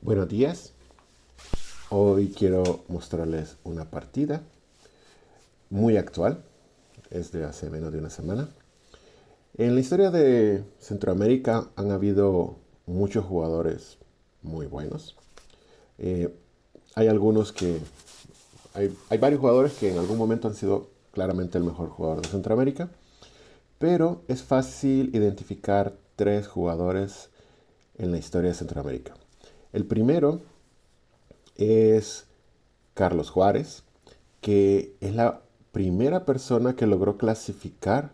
Buenos días, hoy quiero mostrarles una partida muy actual, es de hace menos de una semana. En la historia de Centroamérica han habido muchos jugadores muy buenos. Eh, hay algunos que, hay varios jugadores que en algún momento han sido claramente el mejor jugador de Centroamérica, pero es fácil identificar tres jugadores en la historia de Centroamérica. El primero es Carlos Juárez, que es la primera persona que logró clasificar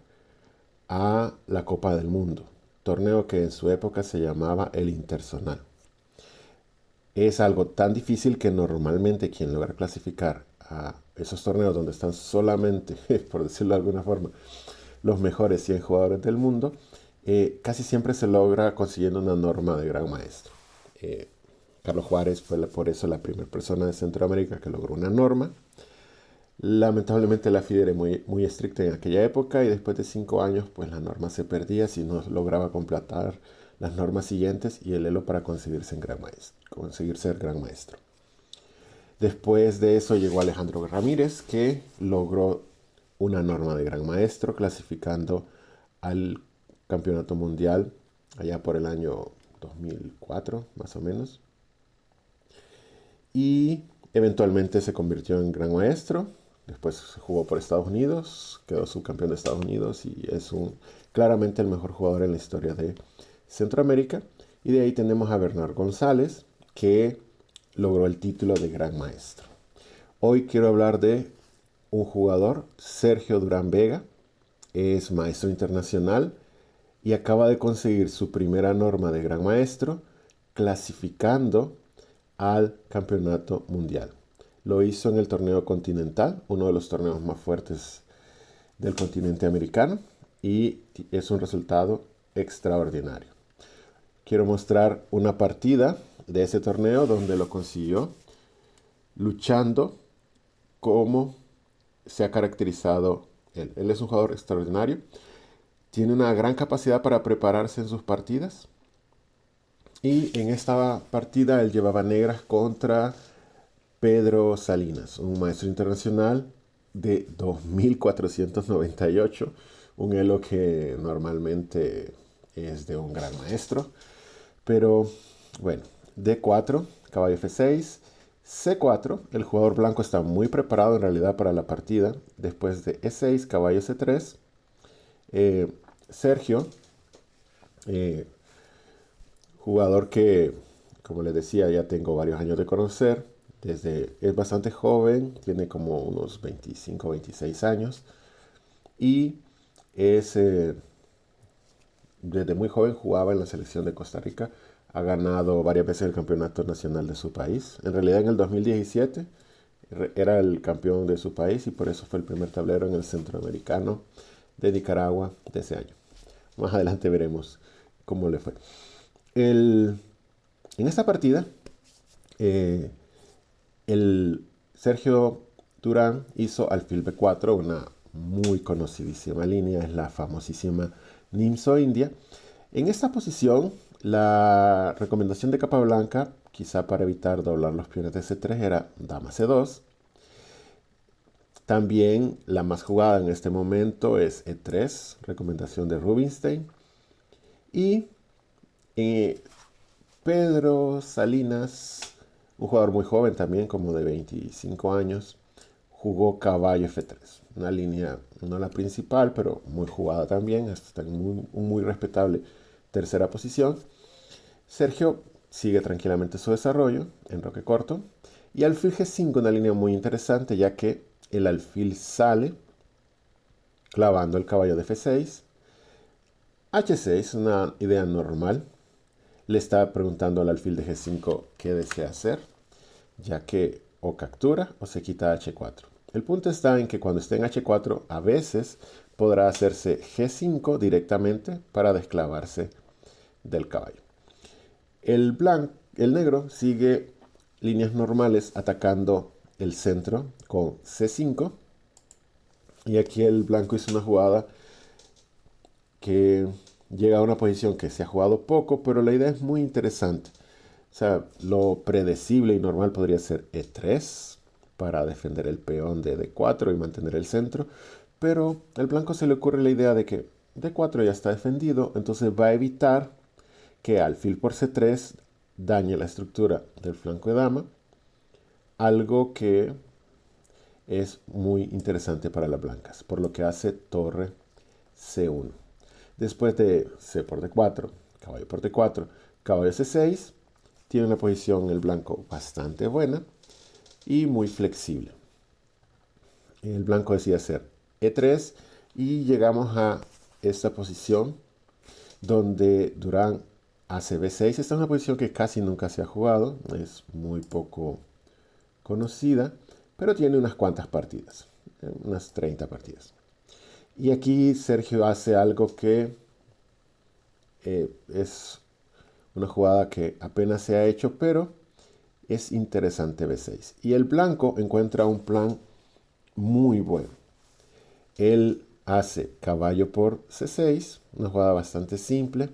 a la Copa del Mundo, torneo que en su época se llamaba el Interzonal. Es algo tan difícil que normalmente quien logra clasificar a esos torneos donde están solamente, por decirlo de alguna forma, los mejores 100 jugadores del mundo, casi siempre se logra consiguiendo una norma de gran maestro. Eh, Carlos Juárez fue por eso la primera persona de Centroamérica que logró una norma. Lamentablemente la FIDE era muy estricta en aquella época y después de 5 años pues la norma se perdía si no lograba completar las normas siguientes y el elo para conseguir ser gran maestro. Después de eso llegó Alejandro Ramírez, que logró una norma de gran maestro clasificando al campeonato mundial allá por el año 2004 más o menos, y eventualmente se convirtió en gran maestro. Después jugó por Estados Unidos, quedó subcampeón de Estados Unidos y es claramente el mejor jugador en la historia de Centroamérica. Y de ahí tenemos a Bernard González, que logró el título de gran maestro. Hoy quiero hablar de un jugador, Sergio Durán Vega. Es maestro internacional y acaba de conseguir su primera norma de gran maestro clasificando al campeonato mundial. Lo hizo en el torneo continental, uno de los torneos más fuertes del continente americano, y es un resultado extraordinario. Quiero mostrar una partida de ese torneo donde lo consiguió luchando como se ha caracterizado él. Él es un jugador extraordinario, tiene una gran capacidad para prepararse en sus partidas. Y en esta partida él llevaba negras contra Pedro Salinas, un maestro internacional de 2498, un elo que normalmente es de un gran maestro. Pero bueno, D4, caballo F6, C4, el jugador blanco está muy preparado en realidad para la partida. Después de E6, caballo C3, Sergio, eh, jugador que, como les decía, ya tengo varios años de conocer. Es bastante joven, tiene como unos 25, 26 años. Y es, desde muy joven jugaba en la selección de Costa Rica. Ha ganado varias veces el campeonato nacional de su país. En realidad en el 2017 era el campeón de su país y por eso fue el primer tablero en el centroamericano de Nicaragua de ese año. Más adelante veremos cómo le fue. En esta partida, eh, el Sergio Durán hizo alfil B4, una muy conocidísima línea, es la famosísima Nimzo India. En esta posición, la recomendación de capa blanca, quizá para evitar doblar los peones de C3, era dama C2. También la más jugada en este momento es E3, recomendación de Rubinstein. Y Pedro Salinas, un jugador muy joven también, como de 25 años, jugó caballo F3. Una línea, no la principal, pero muy jugada también. Está en un muy respetable tercera posición. Sergio sigue tranquilamente su desarrollo en roque corto. Y alfil G5, una línea muy interesante, ya que el alfil sale clavando el caballo de F6. H6, una idea normal. Le está preguntando al alfil de G5 qué desea hacer, ya que o captura o se quita H4. El punto está en que cuando esté en H4 a veces podrá hacerse G5 directamente para desclavarse del caballo. El negro sigue líneas normales atacando el centro con C5 y aquí el blanco hizo una jugada que llega a una posición que se ha jugado poco, pero la idea es muy interesante. O sea, lo predecible y normal podría ser E3 para defender el peón de D4 y mantener el centro. Pero al blanco se le ocurre la idea de que D4 ya está defendido, entonces va a evitar que alfil por C3 dañe la estructura del flanco de dama, algo que es muy interesante para las blancas, por lo que hace torre C1. Después de C por D4, caballo por D4, caballo C6, tiene una posición el blanco bastante buena y muy flexible. El blanco decide hacer E3 y llegamos a esta posición donde Durán hace B6. Esta es una posición que casi nunca se ha jugado, es muy poco conocida, pero tiene unas cuantas partidas, unas 30 partidas. Y aquí Sergio hace algo que es una jugada que apenas se ha hecho, pero es interesante B6. Y el blanco encuentra un plan muy bueno. Él hace caballo por C6, una jugada bastante simple,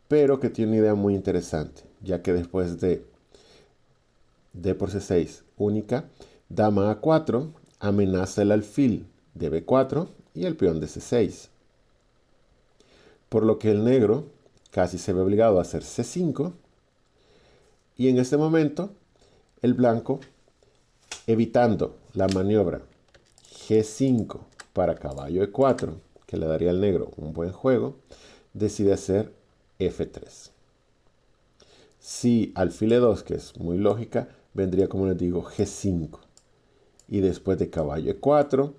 pero que tiene una idea muy interesante, ya que después de D por C6 única, dama A4 amenaza el alfil de B4 y el peón de C6. Por lo que el negro casi se ve obligado a hacer C5 y en este momento el blanco, evitando la maniobra G5 para caballo E4, que le daría al negro un buen juego, decide hacer F3. Si alfil E2, que es muy lógica, vendría, como les digo, G5. Y después de caballo E4,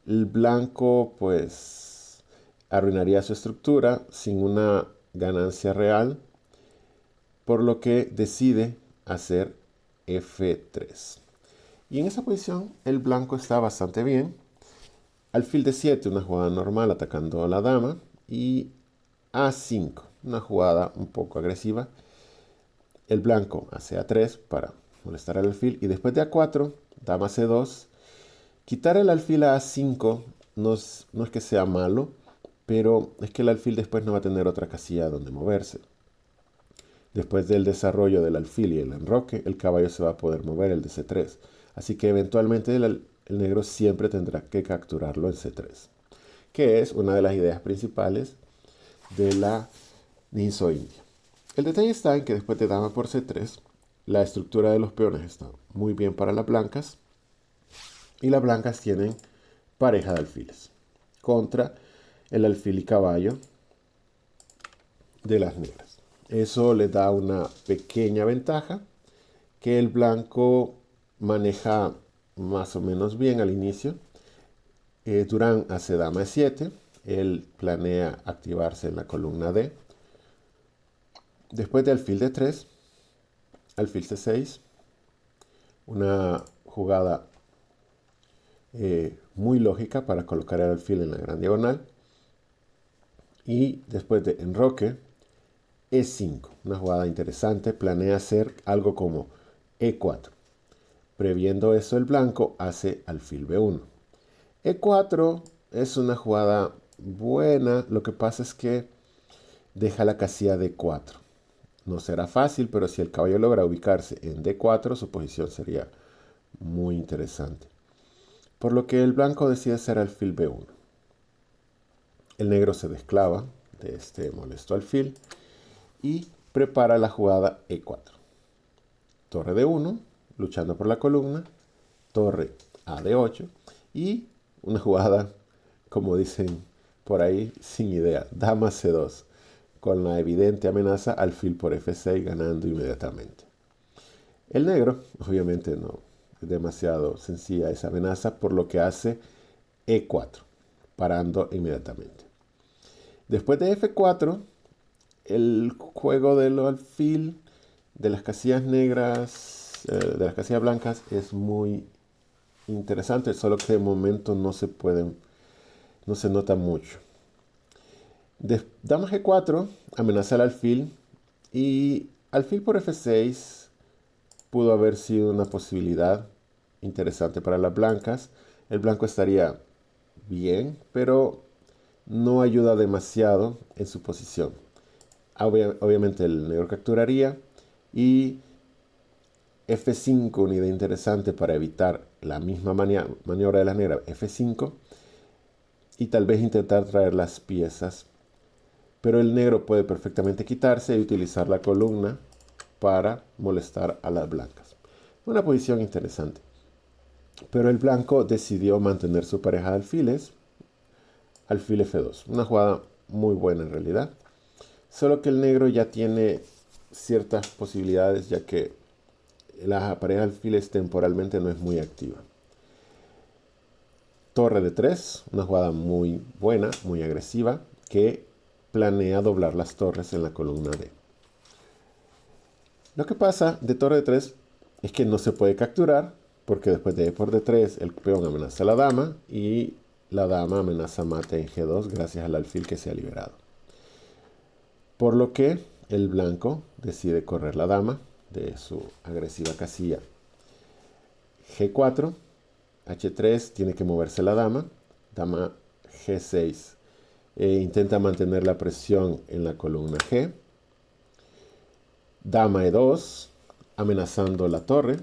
el blanco pues arruinaría su estructura sin una ganancia real, por lo que decide hacer F3. Y en esa posición el blanco está bastante bien. Alfil D7, una jugada normal atacando a la dama. Y A5, una jugada un poco agresiva. El blanco hace A3 para molestar al alfil. Y después de A4, dama C2. Quitar el alfil a A5 no es que sea malo, pero es que el alfil después no va a tener otra casilla donde moverse. Después del desarrollo del alfil y el enroque, el caballo se va a poder mover el de C3. Así que eventualmente el negro siempre tendrá que capturarlo en C3, que es una de las ideas principales de la Ninso India. El detalle está en que después de dama por C3, la estructura de los peones está muy bien para las blancas y las blancas tienen pareja de alfiles contra el alfil y caballo de las negras. Eso les da una pequeña ventaja que el blanco maneja más o menos bien al inicio. Durán hace dama E7. Él planea activarse en la columna D. Después de alfil D3, alfil C6. Una jugada muy lógica para colocar el alfil en la gran diagonal. Y después de enroque, E5. Una jugada interesante. Planea hacer algo como E4. Previendo eso, el blanco hace alfil B1. E4 es una jugada buena. Lo que pasa es que deja la casilla D4. No será fácil, pero si el caballo logra ubicarse en D4, su posición sería muy interesante. Por lo que el blanco decide hacer alfil B1. El negro se desclava de este molesto alfil y prepara la jugada E4. Torre D1, luchando por la columna, torre a D8 y una jugada, como dicen por ahí, sin idea, dama C2, con la evidente amenaza alfil por F6 ganando inmediatamente. El negro, obviamente no es demasiado sencilla esa amenaza, por lo que hace E4, parando inmediatamente. Después de F4, el juego del alfil de las casillas negras, de las casillas blancas, es muy interesante, solo que de momento no se nota mucho. Dama G4 amenaza al alfil y alfil por F6 pudo haber sido una posibilidad interesante para las blancas. El blanco estaría bien, pero no ayuda demasiado en su posición. Obviamente el negro capturaría Y F5, una idea interesante para evitar la misma maniobra de la negra, F5, y tal vez intentar traer las piezas. Pero el negro puede perfectamente quitarse y utilizar la columna para molestar a las blancas. Una posición interesante. Pero el blanco decidió mantener su pareja de alfiles, alfil F2. Una jugada muy buena en realidad. Solo que el negro ya tiene ciertas posibilidades, ya que la pareja de alfiles temporalmente no es muy activa. Torre de 3, una jugada muy buena, muy agresiva, que planea doblar las torres en la columna D. Lo que pasa de torre de 3 es que no se puede capturar, porque después de E por D3 el peón amenaza a la dama y la dama amenaza mate en G2 gracias al alfil que se ha liberado. Por lo que el blanco decide correr la dama de su agresiva casilla. G4, H3, tiene que moverse la dama. Dama G6. Intenta mantener la presión en la columna G. Dama E2, amenazando la torre.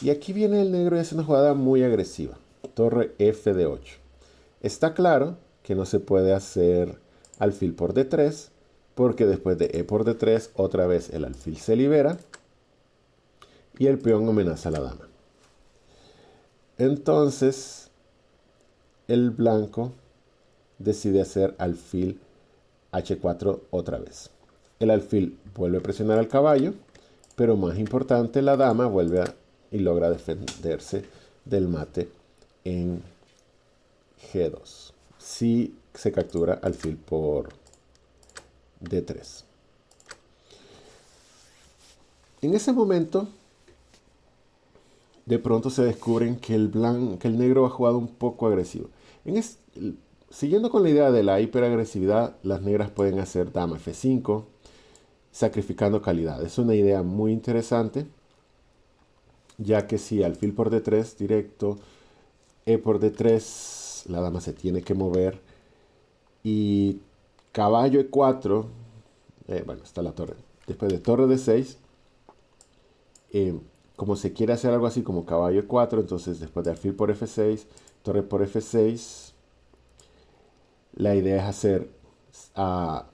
Y aquí viene el negro y hace una jugada muy agresiva. Torre F de 8. Está claro que no se puede hacer alfil por D3, porque después de E por D3 otra vez el alfil se libera y el peón amenaza a la dama. Entonces el blanco decide hacer alfil H4 otra vez. El alfil vuelve a presionar al caballo, pero más importante, la dama vuelve y logra defenderse del mate en G2. Si se captura alfil por D3. En ese momento, de pronto se descubren que el negro ha jugado un poco agresivo. Siguiendo con la idea de la hiperagresividad, las negras pueden hacer dama F5, sacrificando calidad. Es una idea muy interesante, ya que si alfil por D3 directo, E por D3, la dama se tiene que mover, y caballo E4, bueno, está la torre. Después de torre D6, como se quiere hacer algo así como caballo E4, entonces después de alfil por F6, torre por F6, la idea es hacer a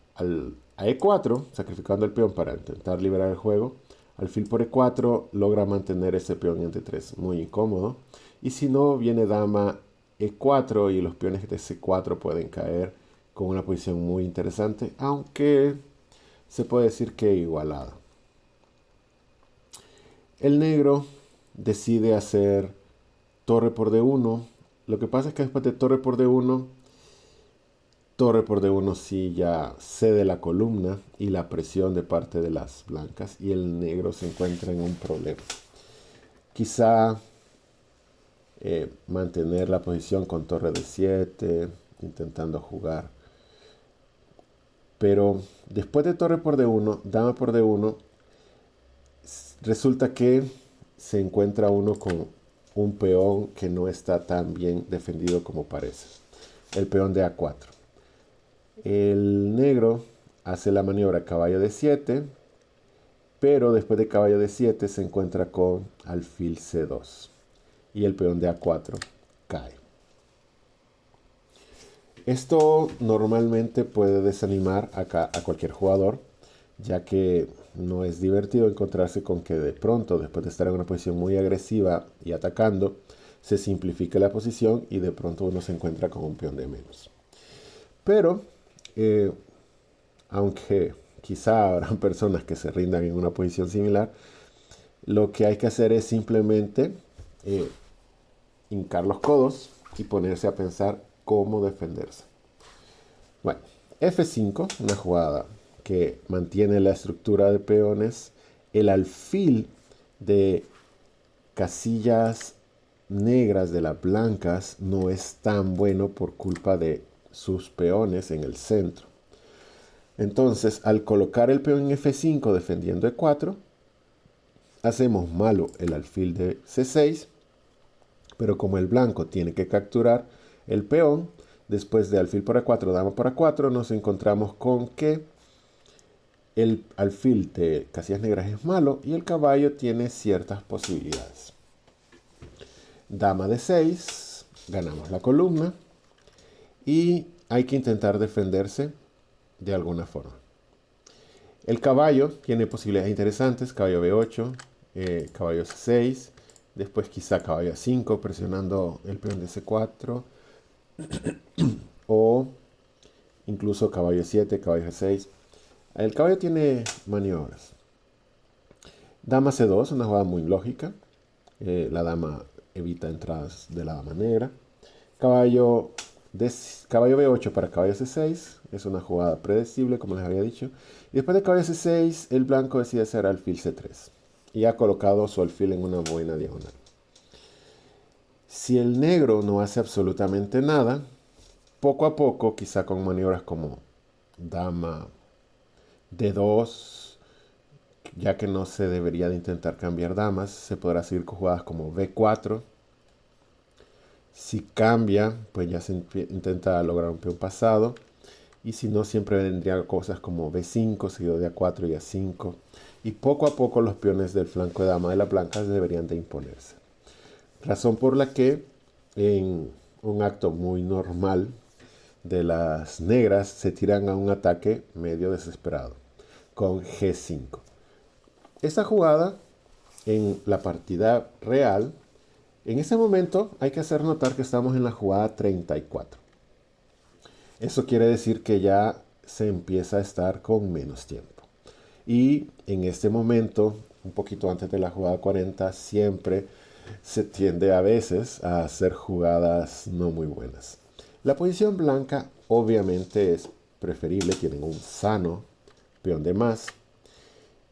E4, sacrificando el peón para intentar liberar el juego. Alfil por E4 logra mantener ese peón en D3, muy incómodo. Y si no, viene dama E4 y los peones de C4 pueden caer con una posición muy interesante, aunque se puede decir que igualada. El negro decide hacer torre por D1. Lo que pasa es que después de torre por D1 sí ya cede la columna y la presión de parte de las blancas, y el negro se encuentra en un problema. Quizá mantener la posición con torre D7, intentando jugar. Pero después de torre por D1, dama por D1, resulta que se encuentra uno con un peón que no está tan bien defendido como parece. El peón de A4. El negro hace la maniobra caballo D7, pero después de caballo D7 se encuentra con alfil C2 y el peón de A4 cae. Esto normalmente puede desanimar a cualquier jugador, ya que no es divertido encontrarse con que de pronto, después de estar en una posición muy agresiva y atacando, se simplifique la posición y de pronto uno se encuentra con un peón de menos. Pero, aunque quizá habrán personas que se rindan en una posición similar, lo que hay que hacer es simplemente hincar los codos y ponerse a pensar cómo defenderse. Bueno, F5, una jugada que mantiene la estructura de peones. El alfil de casillas negras de las blancas no es tan bueno por culpa de sus peones en el centro. Entonces, al colocar el peón en F5 defendiendo E4, hacemos malo el alfil de C6, pero como el blanco tiene que capturar el peón, después de alfil por A4, dama por A4, nos encontramos con que El alfil de casillas negras es malo y el caballo tiene ciertas posibilidades. Dama de 6, ganamos la columna y hay que intentar defenderse de alguna forma. El caballo tiene posibilidades interesantes, caballo B8, caballo C6, después quizá caballo A5 presionando el peón de C4 o incluso caballo 7, caballo G6. El caballo tiene maniobras. Dama C2, una jugada muy lógica. La dama evita entradas de la dama negra. Caballo B8 para caballo C6. Es una jugada predecible, como les había dicho. Y después de caballo C6, el blanco decide hacer alfil C3. Y ha colocado su alfil en una buena diagonal. Si el negro no hace absolutamente nada, poco a poco, quizá con maniobras como dama D2, ya que no se debería de intentar cambiar damas, se podrá seguir con jugadas como B4. Si cambia, pues ya se intenta lograr un peón pasado. Y si no, siempre vendrían cosas como B5, seguido de A4 y A5. Y poco a poco los peones del flanco de dama de la blanca deberían de imponerse. Razón por la que en un acto muy normal de las negras se tiran a un ataque medio desesperado con G5. Esta jugada en la partida real, en ese momento hay que hacer notar que estamos en la jugada 34. Eso quiere decir que ya se empieza a estar con menos tiempo. Y en este momento, un poquito antes de la jugada 40, siempre se tiende a veces a hacer jugadas no muy buenas. La posición blanca obviamente es preferible, tienen un sano peón de más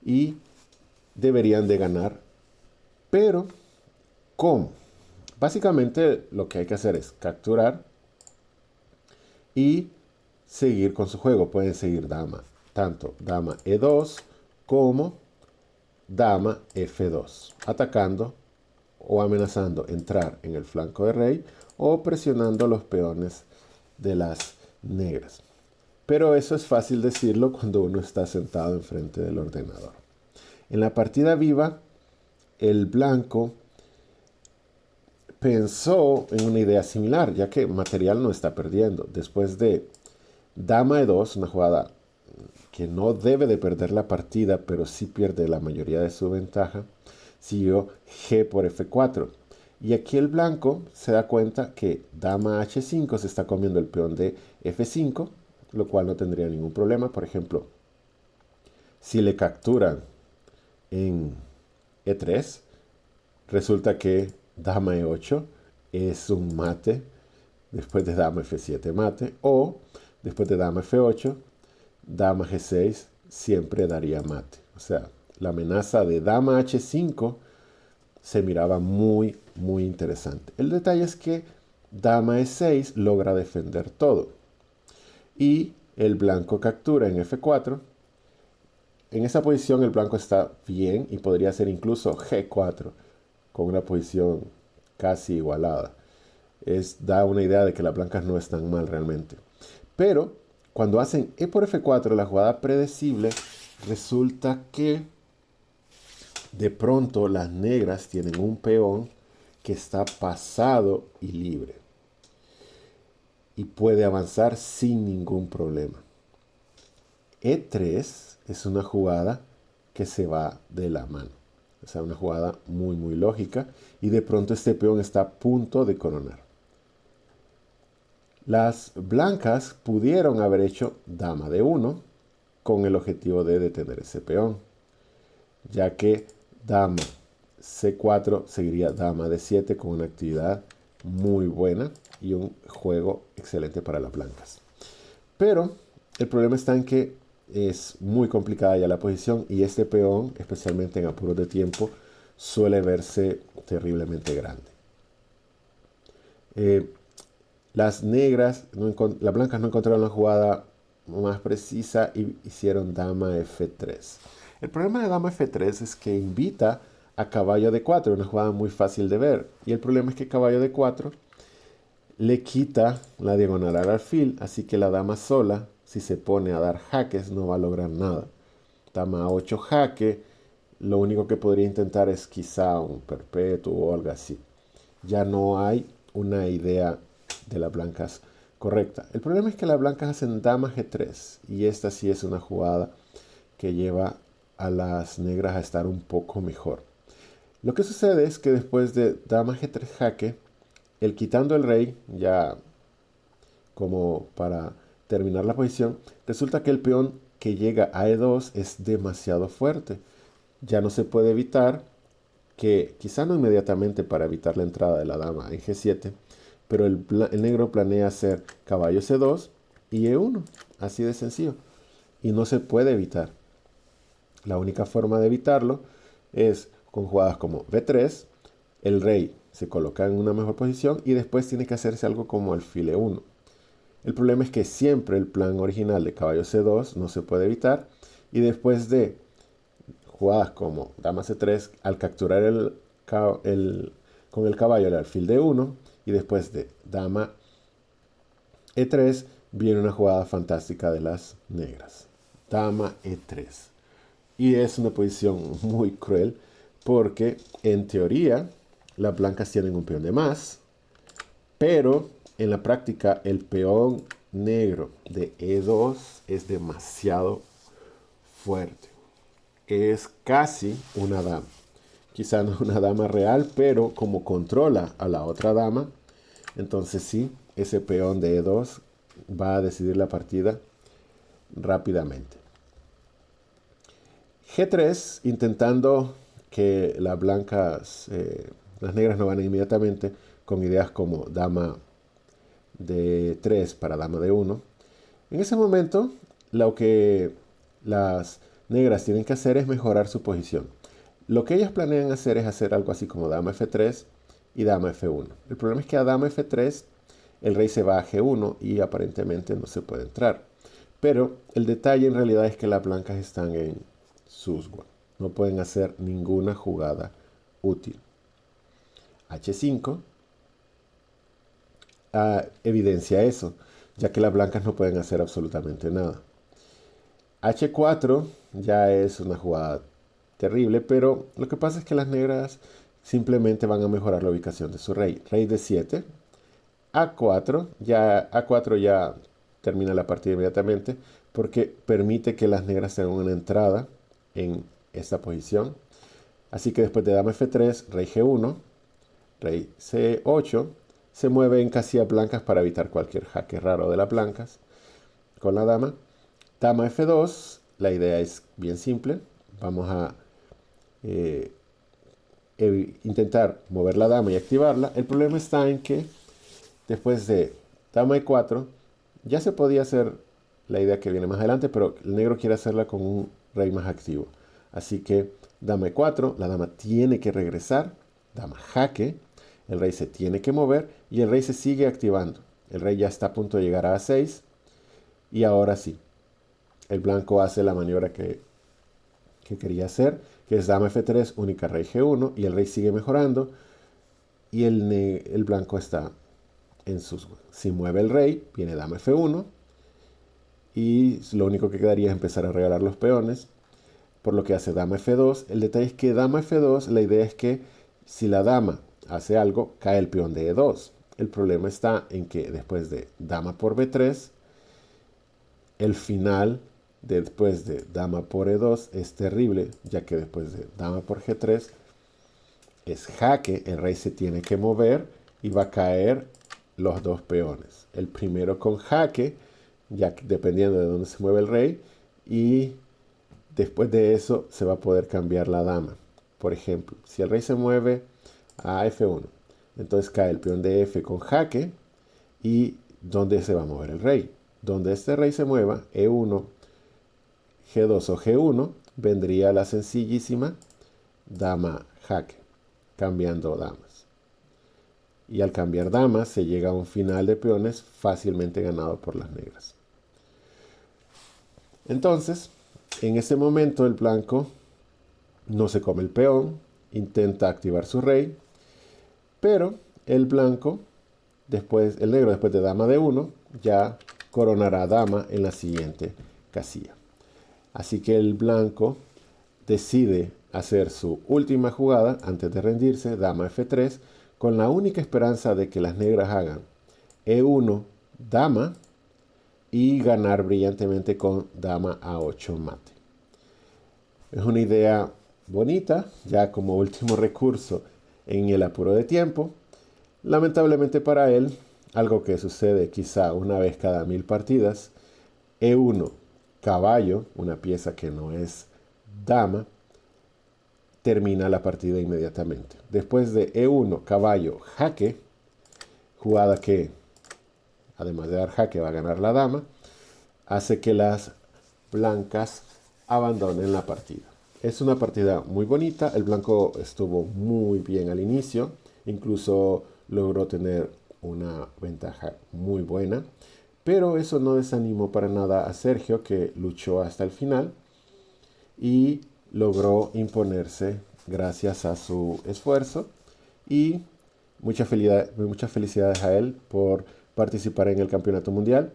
y deberían de ganar. Pero, ¿cómo? Básicamente lo que hay que hacer es capturar y seguir con su juego. Pueden seguir dama, tanto dama E2 como dama F2, atacando o amenazando entrar en el flanco de rey o presionando los peones de las negras. Pero eso es fácil decirlo cuando uno está sentado enfrente del ordenador. En la partida viva, el blanco pensó en una idea similar, ya que material no está perdiendo. Después de dama E2, una jugada que no debe de perder la partida, pero sí pierde la mayoría de su ventaja, siguió G por F4. Y aquí el blanco se da cuenta que dama H5 se está comiendo el peón de F5, lo cual no tendría ningún problema. Por ejemplo, si le capturan en E3, resulta que dama E8 es un mate, después de dama F7 mate, o después de dama F8, dama G6 siempre daría mate. O sea, la amenaza de dama H5 se miraba muy, muy interesante. El detalle es que dama E6 logra defender todo. Y el blanco captura en F4. En esa posición el blanco está bien y podría ser incluso G4 con una posición casi igualada. Da una idea de que las blancas no están mal realmente. Pero cuando hacen E por F4, la jugada predecible, resulta que de pronto las negras tienen un peón que está pasado y libre. Y puede avanzar sin ningún problema. E3 es una jugada que se va de la mano. O sea, una jugada muy, muy lógica. Y de pronto este peón está a punto de coronar. Las blancas pudieron haber hecho dama de 1 con el objetivo de detener ese peón, ya que dama C4 seguiría dama de 7 con una actividad muy buena y un juego excelente para las blancas. Pero el problema está en que es muy complicada ya la posición y este peón, especialmente en apuros de tiempo, suele verse terriblemente grande. Las negras, las blancas no encontraron la jugada más precisa y hicieron dama F3. El problema de dama F3 es que invita a caballo D4, una jugada muy fácil de ver. Y el problema es que caballo D4 le quita la diagonal al alfil, así que la dama sola, si se pone a dar jaques, no va a lograr nada. dama 8 jaque, lo único que podría intentar es quizá un perpetuo o algo así. Ya no hay una idea de las blancas correcta. El problema es que las blancas hacen dama G3 y esta sí es una jugada que lleva a las negras a estar un poco mejor. Lo que sucede es que después de dama G3 jaque, el quitando el rey, ya como para terminar la posición, resulta que el peón que llega a E2 es demasiado fuerte. Ya no se puede evitar que, quizá no inmediatamente para evitar la entrada de la dama en G7, pero el negro planea hacer caballo C2 y E1, así de sencillo. Y no se puede evitar. La única forma de evitarlo es con jugadas como B3, el rey se coloca en una mejor posición y después tiene que hacerse algo como alfil E1. El problema es que siempre el plan original de caballo C2 no se puede evitar y después de jugadas como dama C3, al capturar con el caballo el alfil D1 y después de dama E3 viene una jugada fantástica de las negras. Dama E3. Y es una posición muy cruel porque en teoría las blancas tienen un peón de más, pero en la práctica el peón negro de E2 es demasiado fuerte. Es casi una dama. Quizá no una dama real, pero como controla a la otra dama, entonces sí, ese peón de E2 va a decidir la partida rápidamente. G3, intentando que las negras no ganen inmediatamente, con ideas como dama de 3 para dama de 1. En ese momento, lo que las negras tienen que hacer es mejorar su posición. Lo que ellas planean hacer es hacer algo así como dama F3 y dama F1. El problema es que a dama F3 el rey se va a G1 y aparentemente no se puede entrar. Pero el detalle en realidad es que las blancas están en susgua. No pueden hacer ninguna jugada útil. H5 evidencia eso, ya que las blancas no pueden hacer absolutamente nada. H4 ya es una jugada terrible, pero lo que pasa es que las negras simplemente van a mejorar la ubicación de su rey. Rey D7, A4 ya termina la partida inmediatamente porque permite que las negras tengan una entrada en esta posición. Así que después de dama F3, rey G1, rey C8, se mueve en casillas blancas para evitar cualquier jaque raro de las blancas con la dama. Dama F2, la idea es bien simple. Vamos a intentar mover la dama y activarla. El problema está en que después de dama E4, ya se podía hacer la idea que viene más adelante, pero el negro quiere hacerla con un rey más activo. Así que dama E4, la dama tiene que regresar, dama jaque, el rey se tiene que mover y el rey se sigue activando. El rey ya está a punto de llegar a A6 y ahora sí, el blanco hace la maniobra que quería hacer, que es dama F3, única rey G1 y el rey sigue mejorando y el blanco está en sus... Si mueve el rey, viene dama F1 y lo único que quedaría es empezar a regalar los peones, por lo que hace dama F2. El detalle es que dama F2, la idea es que si la dama hace algo, cae el peón de E2. El problema está en que después de dama por B3, el final después de dama por E2 es terrible, ya que después de dama por G3 es jaque, el rey se tiene que mover y va a caer los dos peones. El primero con jaque, ya que dependiendo de dónde se mueve el rey, y después de eso se va a poder cambiar la dama. Por ejemplo, si el rey se mueve a F1, entonces cae el peón de F con jaque, y ¿dónde se va a mover el rey? Donde este rey se mueva, E1, G2 o G1, vendría la sencillísima dama jaque, cambiando damas. Y al cambiar damas se llega a un final de peones fácilmente ganado por las negras. Entonces, en ese momento el blanco no se come el peón, intenta activar su rey, pero el negro después de dama de 1, ya coronará dama en la siguiente casilla. Así que el blanco decide hacer su última jugada antes de rendirse, dama F3, con la única esperanza de que las negras hagan E1, dama, y ganar brillantemente con dama A8 mate. Es una idea bonita, ya como último recurso en el apuro de tiempo. Lamentablemente para él, algo que sucede quizá una vez cada 1000 partidas, E1, caballo, una pieza que no es dama, termina la partida inmediatamente. Después de E1, caballo, jaque, jugada que, además de dar jaque, va a ganar la dama, hace que las blancas abandonen la partida. Es una partida muy bonita, el blanco estuvo muy bien al inicio, incluso logró tener una ventaja muy buena, pero eso no desanimó para nada a Sergio, que luchó hasta el final y logró imponerse gracias a su esfuerzo, y muchas felicidades a él por participar en el campeonato mundial.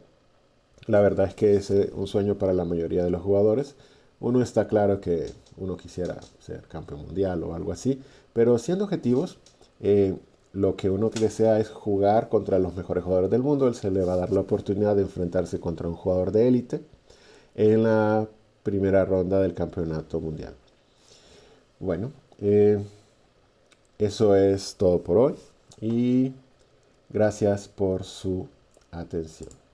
La verdad es que es un sueño para la mayoría de los jugadores. Uno está claro que uno quisiera ser campeón mundial o algo así, pero siendo objetivos, lo que uno desea es jugar contra los mejores jugadores del mundo. Él se le va a dar la oportunidad de enfrentarse contra un jugador de élite en la primera ronda del campeonato mundial. Bueno, eso es todo por hoy y gracias por su atención.